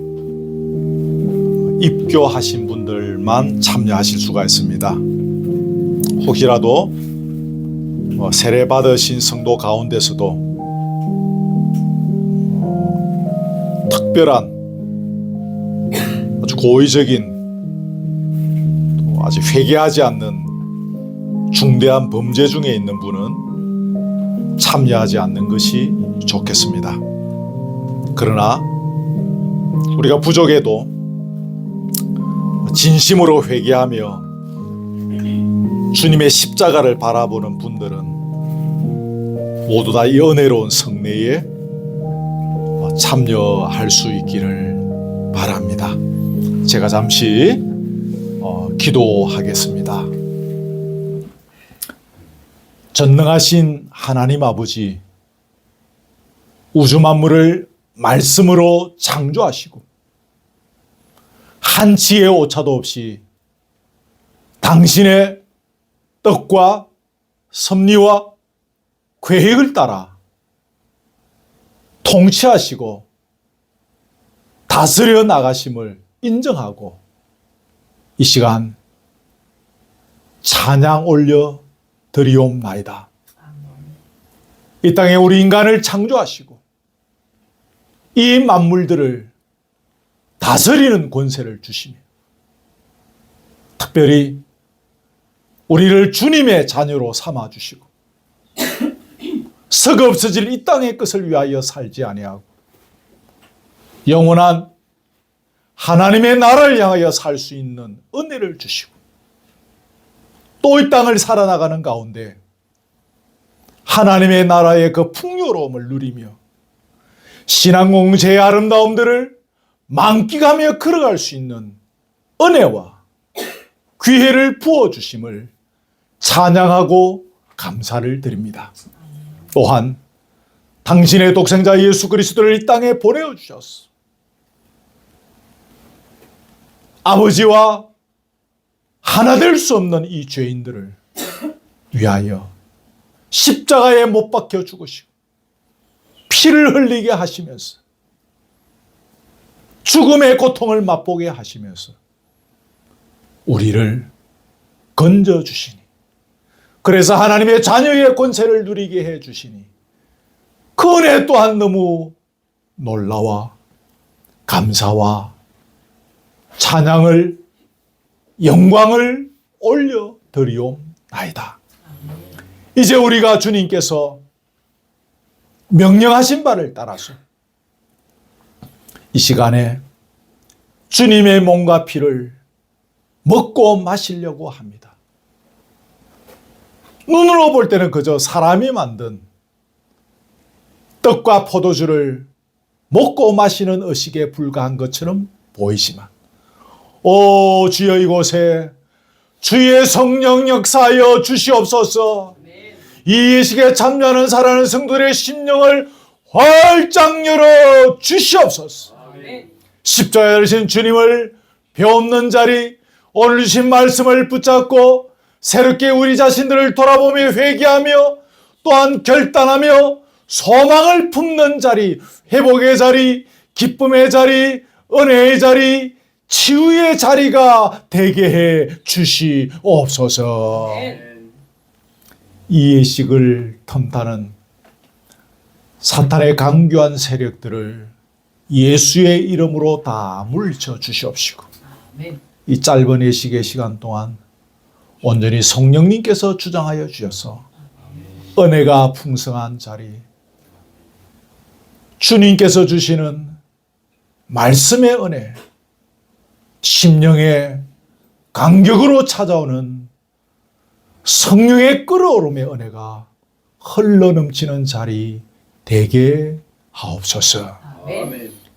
입교하신 분들만 참여하실 수가 있습니다. 혹시라도 세례 받으신 성도 가운데서도 특별한 아주 고의적인 또 아직 회개하지 않는 중대한 범죄 중에 있는 분은 참여하지 않는 것이 좋겠습니다. 그러나 우리가 부족해도 진심으로 회개하며 주님의 십자가를 바라보는 분들은 모두 다 이 은혜로운 성례에 참여할 수 있기를 바랍니다. 제가 잠시 기도하겠습니다. 전능하신 하나님 아버지, 우주 만물을 말씀으로 창조하시고 한치의 오차도 없이 당신의 뜻과 섭리와 계획을 따라 통치하시고 다스려 나가심을 인정하고 이 시간 찬양 올려 드리옵나이다. 이 땅에 우리 인간을 창조하시고 이 만물들을 다스리는 권세를 주시며 특별히 우리를 주님의 자녀로 삼아주시고 썩 없어질 이 땅의 것을 위하여 살지 아니하고 영원한 하나님의 나라를 향하여 살 수 있는 은혜를 주시고 또 이 땅을 살아나가는 가운데 하나님의 나라의 그 풍요로움을 누리며 신앙 공제의 아름다움들을 만끽하며 걸어갈 수 있는 은혜와 기회를 부어주심을 찬양하고 감사를 드립니다. 또한 당신의 독생자 예수 그리스도를 이 땅에 보내주셨어. 아버지와 하나 될 수 없는 이 죄인들을 위하여 십자가에 못 박혀 죽으시고 피를 흘리게 하시면서 죽음의 고통을 맛보게 하시면서 우리를 건져주시니, 그래서 하나님의 자녀의 권세를 누리게 해주시니 그 은혜 또한 너무 놀라와 감사와 찬양을 영광을 올려 드리옵나이다. 이제 우리가 주님께서 명령하신 바를 따라서 이 시간에 주님의 몸과 피를 먹고 마시려고 합니다. 눈으로 볼 때는 그저 사람이 만든 떡과 포도주를 먹고 마시는 의식에 불과한 것처럼 보이지만, 오 주여 이곳에 주의 성령 역사하여 주시옵소서. 이 예식에 참여하는 살아가는 성도들의 심령을 활짝 열어 주시옵소서. 십자가에 달리신 주님을 배움는 자리, 오늘 주신 말씀을 붙잡고 새롭게 우리 자신들을 돌아보며 회개하며 또한 결단하며 소망을 품는 자리, 회복의 자리, 기쁨의 자리, 은혜의 자리, 치유의 자리가 되게 해 주시옵소서. 이 예식을 틈타는 사탄의 강교한 세력들을 예수의 이름으로 다 물리쳐 주시옵시고, 이 짧은 예식의 시간 동안 온전히 성령님께서 주장하여 주셔서 은혜가 풍성한 자리, 주님께서 주시는 말씀의 은혜, 심령의 간격으로 찾아오는 성령의 끓어오름의 은혜가 흘러넘치는 자리 되게 하옵소서.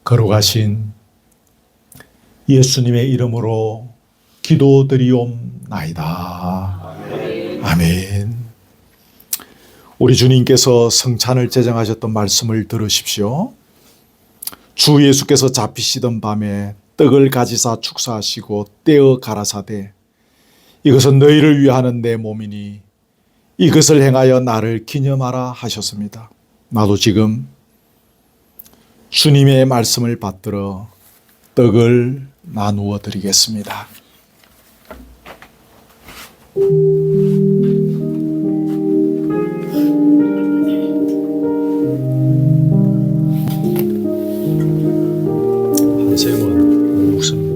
거룩하신 예수님의 이름으로 기도드리옵나이다. 아멘. 우리 주님께서 성찬을 제정하셨던 말씀을 들으십시오. 주 예수께서 잡히시던 밤에 떡을 가지사 축사하시고 떼어 가라사대, 이것은 너희를 위하는 내 몸이니 이것을 행하여 나를 기념하라 하셨습니다. 나도 지금 주님의 말씀을 받들어 떡을 나누어 드리겠습니다. 한샘은 웃습니다.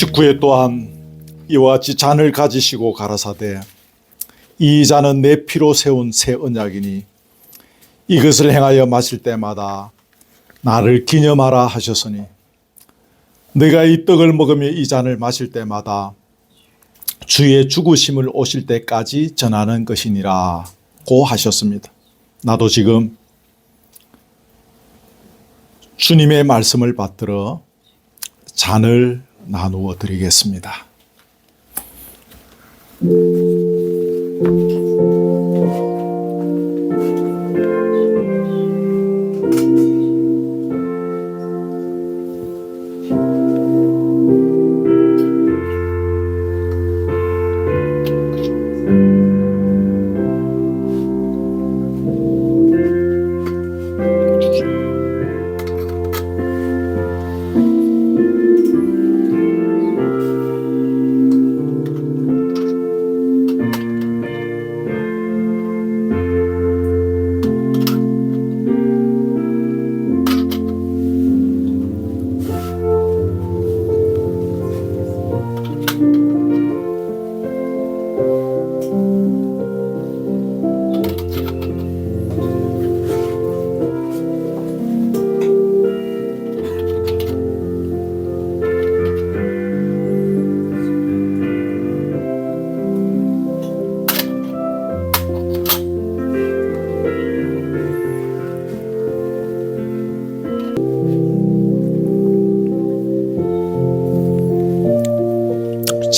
19회 또한 이와 같이 잔을 가지시고 가라사대 이 잔은 내 피로 세운 새 언약이니 이것을 행하여 마실 때마다 나를 기념하라 하셨으니 내가 이 떡을 먹으며 이 잔을 마실 때마다 주의 죽으심을 오실 때까지 전하는 것이니라 고 하셨습니다. 나도 지금 주님의 말씀을 받들어 잔을 나누어 드리겠습니다.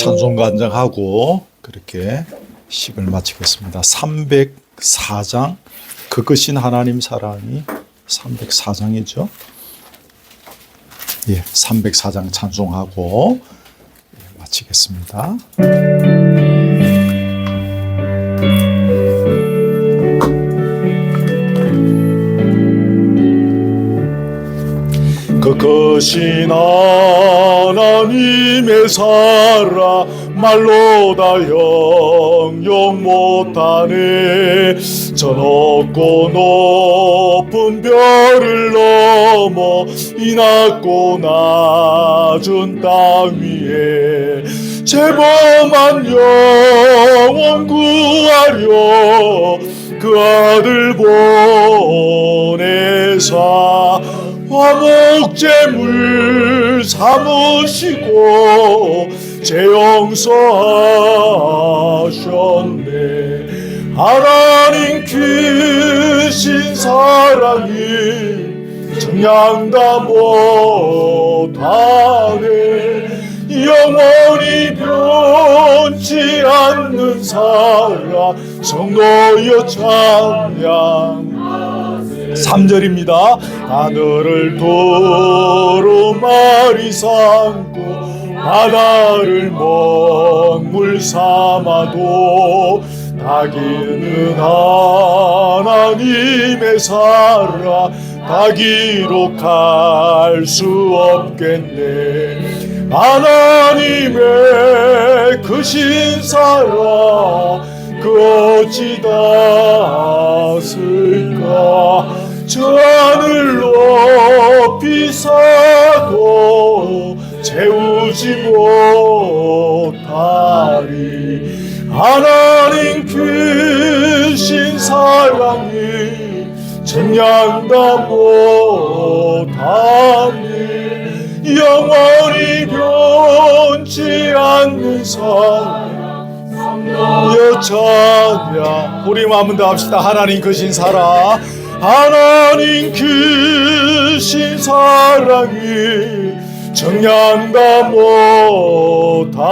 찬송 간증하고 그렇게 식을 마치겠습니다. 304장 그것인 하나님 사랑이 304장이죠. 예, 304장 찬송하고 마치겠습니다. 그것인 하나님의 사랑 말로 다 형용 못하네. 저 높고 높은 별을 넘어 이 낮고 낮은 땅 위에 죄범한 영혼 구하려 그 아들 보내사 화목제물 삼으시고 죄 용서하셨네. 하나님 크신 사랑이 정량다 못하네. 영원히 변치 않는 사랑 성도여 찬양. 3절입니다. 하늘을 두루마리 삼고 바다를 먹물 삼아도 다 하나님의 사랑 다 기록할 수 없겠네. 하나님의 크신 사랑 그 어찌 닿았을까. 저 하늘 높이 사도 채우지 못하리. 하나님 크신 사랑이 정량다 못하니. 영원히 변치 않는 사랑 여찬양. 우리 마음 다 합시다. 하나님 크신 사랑, 하나님 크신 사랑이 정량다 못하네.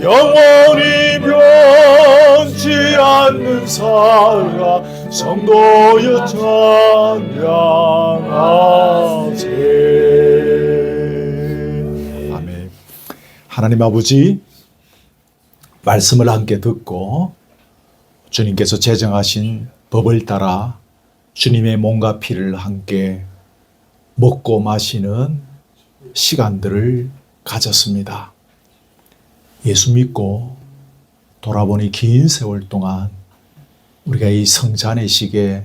영원히 변치 않는 사랑 성도여 찬양하세. 아멘. 하나님 아버지, 말씀을 함께 듣고 주님께서 제정하신 법을 따라 주님의 몸과 피를 함께 먹고 마시는 시간들을 가졌습니다. 예수 믿고 돌아보니 긴 세월 동안 우리가 이 성찬의식에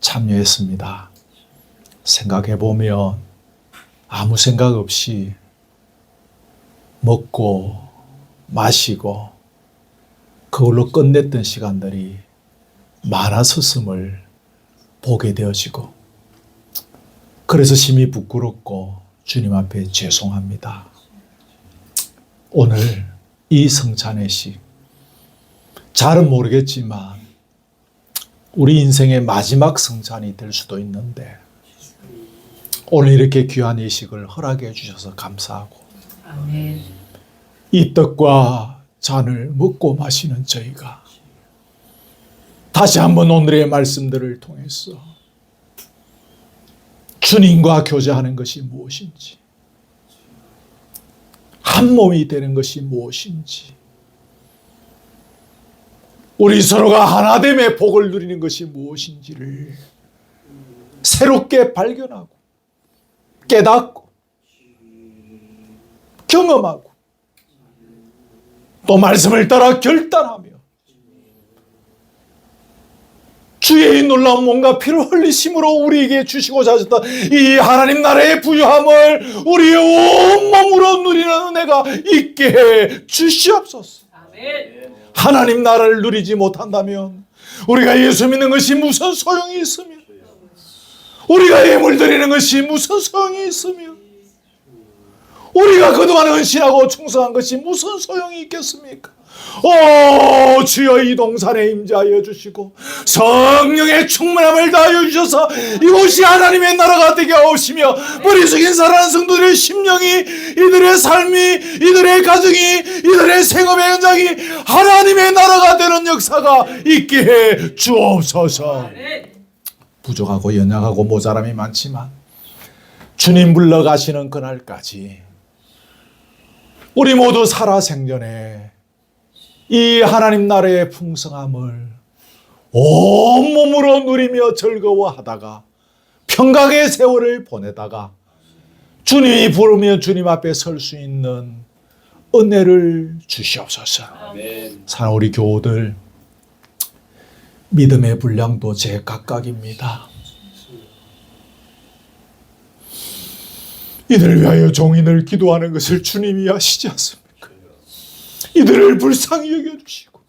참여했습니다. 생각해보면 아무 생각 없이 먹고 마시고 그걸로 끝냈던 시간들이 많았었음을 보게 되어지고, 그래서 심히 부끄럽고 주님 앞에 죄송합니다. 오늘 이 성찬의 식, 잘은 모르겠지만 우리 인생의 마지막 성찬이 될 수도 있는데, 오늘 이렇게 귀한 예식을 허락해 주셔서 감사하고, 아멘. 이 떡과 잔을 먹고 마시는 저희가 다시 한번 오늘의 말씀들을 통해서 주님과 교제하는 것이 무엇인지, 한 몸이 되는 것이 무엇인지, 우리 서로가 하나됨의 복을 누리는 것이 무엇인지를 새롭게 발견하고 깨닫고 경험하고 또 말씀을 따라 결단하며 주의 이 놀라운 몸과 피를 흘리심으로 우리에게 주시고자 하셨던 이 하나님 나라의 부유함을 우리의 온몸으로 누리는 은혜가 있게 해 주시옵소서. 아멘. 하나님 나라를 누리지 못한다면 우리가 예수 믿는 것이 무슨 소용이 있으며, 우리가 예물 드리는 것이 무슨 소용이 있으며, 우리가 그동안 헌신하고 충성한 것이 무슨 소용이 있겠습니까? 오 주여, 이 동산에 임재하여 주시고 성령의 충만함을 다하여 주셔서 이곳이 하나님의 나라가 되게 하시며, 머리 숙인 사랑하는 성도들의 심령이, 이들의 삶이, 이들의 가정이, 이들의 생업의 현장이 하나님의 나라가 되는 역사가 있게 해 주옵소서. 아멘. 부족하고 연약하고 모자람이 많지만 주님 불러가시는 그날까지 우리 모두 살아생전에 이 하나님 나라의 풍성함을 온몸으로 누리며 즐거워하다가 평강의 세월을 보내다가 주님이 부르며 주님 앞에 설 수 있는 은혜를 주시옵소서. 사랑하는 우리 교우들, 믿음의 분량도 제각각입니다. 이들을 위하여 종인을 기도하는 것을 주님이 아시지 않습니까? 이들을 불쌍히 여겨주시고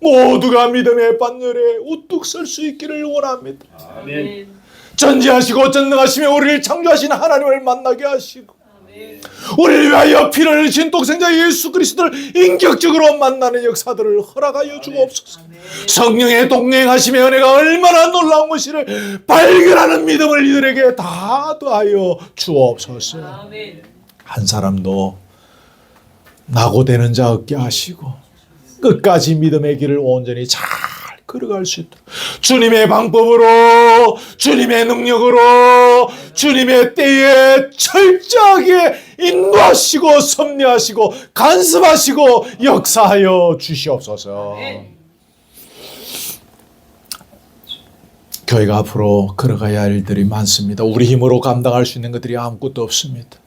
모두가 믿음의 반열에 우뚝 설 수 있기를 원합니다. 아멘. 전지하시고 전능하시며 우리를 창조하신 하나님을 만나게 하시고, 아멘. 우리를 위하여 피를 흘리신 독생자 예수 그리스도를 인격적으로 만나는 역사들을 허락하여 주옵소서. 성령의 동행하심의 은혜가 얼마나 놀라운 것이를 발견하는 믿음을 이들에게 다 더하여 주옵소서. 아멘. 한 사람도 낙오되는 자 없게 하시고 끝까지 믿음의 길을 온전히 잘 걸어갈 수 있도록 주님의 방법으로, 주님의 능력으로, 주님의 때에 철저하게 인도하시고 섭리하시고 간섭하시고 역사하여 주시옵소서. 아멘. 교회가 앞으로 걸어가야 할 일들이 많습니다. 우리 힘으로 감당할 수 있는 것들이 아무것도 없습니다.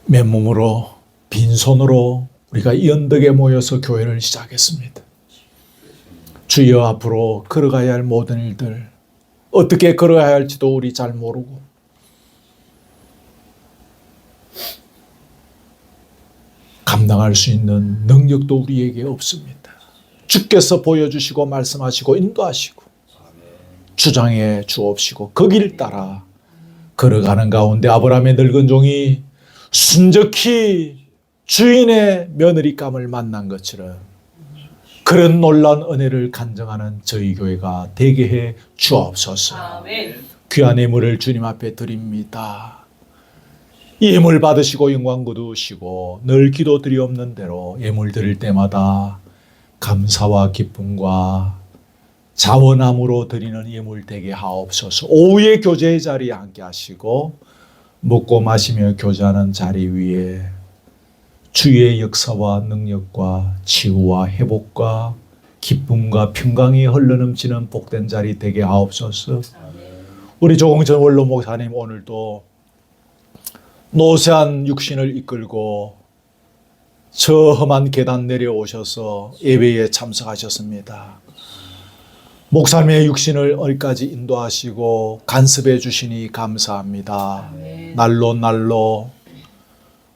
맨몸으로 빈손으로 우리가 이 언덕에 모여서 교회를 시작했습니다. 주여, 앞으로 걸어가야 할 모든 일들, 어떻게 걸어가야 할지도 우리 잘 모르고 감당할 수 있는 능력도 우리에게 없습니다. 주께서 보여주시고 말씀하시고 인도하시고 주장해 주옵시고 그 길 따라 걸어가는 가운데 아브라함의 늙은 종이 순적히 주인의 며느리감을 만난 것처럼 그런 놀라운 은혜를 간증하는 저희 교회가 되게 해 주옵소서. 아멘. 귀한 예물을 주님 앞에 드립니다. 이 예물 받으시고 영광 거두시고 늘 기도 드리옵는 대로 예물 드릴 때마다 감사와 기쁨과 자원함으로 드리는 예물 되게 하옵소서. 오후에 교제의 자리에 함께 하시고 먹고 마시며 교제하는 자리 위에 주의 역사와 능력과 치유와 회복과 기쁨과 평강이 흘러넘치는 복된 자리 되게 하옵소서. 우리 조홍천 원로 목사님 오늘도 노쇠한 육신을 이끌고 저 험한 계단 내려오셔서 예배에 참석하셨습니다. 목사님의 육신을 어디까지 인도하시고 간섭해 주시니 감사합니다. 날로 날로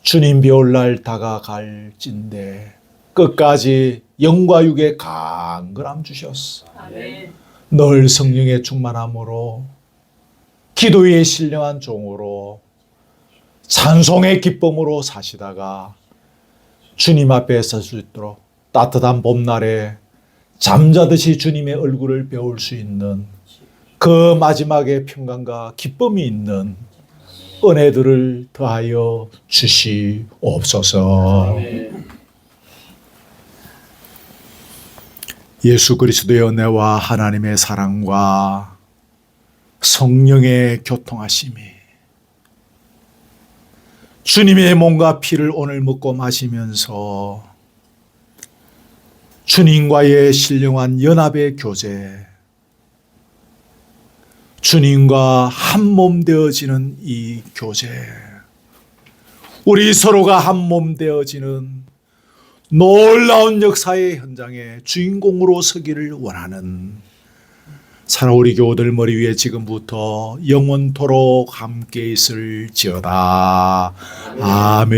주님 배울날 다가갈진대 끝까지 영과 육의 강건함 주셨어. 아멘. 늘 성령의 충만함으로 기도에 신령한 종으로 찬송의 기쁨으로 사시다가 주님 앞에 설 수 있도록 따뜻한 봄날에 잠자듯이 주님의 얼굴을 배울 수 있는 그 마지막에 평강과 기쁨이 있는 은혜들을 더하여 주시옵소서. 예수 그리스도의 은혜와 하나님의 사랑과 성령의 교통하심이 주님의 몸과 피를 오늘 먹고 마시면서 주님과의 신령한 연합의 교제, 주님과 한 몸 되어지는 이 교제, 우리 서로가 한 몸 되어지는 놀라운 역사의 현장에 주인공으로 서기를 원하는 사랑 우리 교우들 머리 위에 지금부터 영원토록 함께 있을지어다. 아멘.